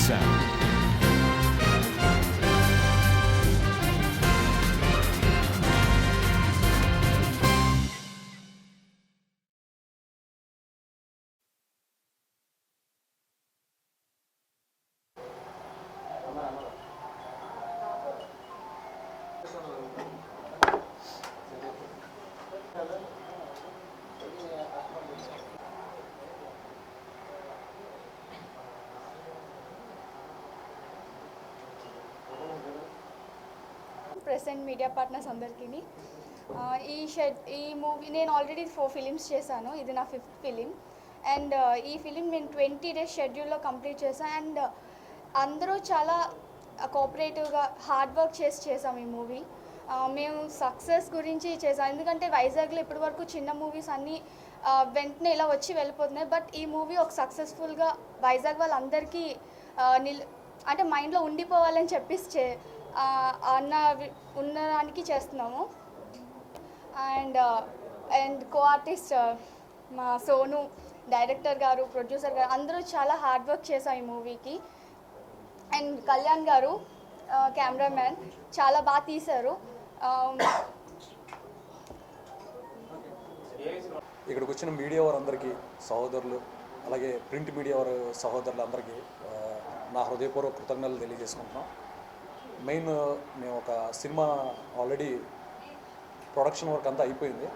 sound. Press and media partners అందరికీ ఈ movie నేను ఆల్రెడీ 4 ఫిలిమ్స్ చేశాను. ఇది నా 5th ఫిలిం. అండ్ ఈ ఫిలిం నేను 20 డేస్ షెడ్యూల్లో కంప్లీట్ చేశాను. అండ్ అందరూ చాలా కోఆపరేటివ్గా హార్డ్ వర్క్ చేసాం ఈ మూవీ. మేము సక్సెస్ గురించి చేసాం, ఎందుకంటే వైజాగ్లో ఇప్పటివరకు చిన్న మూవీస్ అన్నీ వెంటనే ఇలా వచ్చి వెళ్ళిపోతున్నాయి. బట్ ఈ మూవీ ఒక సక్సెస్ఫుల్గా వైజాగ్ వాళ్ళందరికీ అంటే మైండ్లో ఉండిపోవాలని చెప్పేసి ఉన్నదానికి చేస్తున్నాము. అండ్ కో ఆర్టిస్ట్ మా సోను, డైరెక్టర్ గారు, ప్రొడ్యూసర్ గారు అందరూ చాలా హార్డ్ వర్క్ చేశాం ఈ మూవీకి. అండ్ కళ్యాణ్ గారు కెమెరామ్యాన్ చాలా బాగా తీశారు. ఇక్కడికి వచ్చిన మీడియా వారందరికీ, సహోదరులు, అలాగే ప్రింట్ మీడియా వారు సహోదరులందరికీ నా హృదయపూర్వక కృతజ్ఞతలు తెలియజేసుకుంటున్నాం. మెయిన్ మేము ఒక సినిమా ఆల్రెడీ ప్రొడక్షన్ వర్క్ అంతా అయిపోయింది.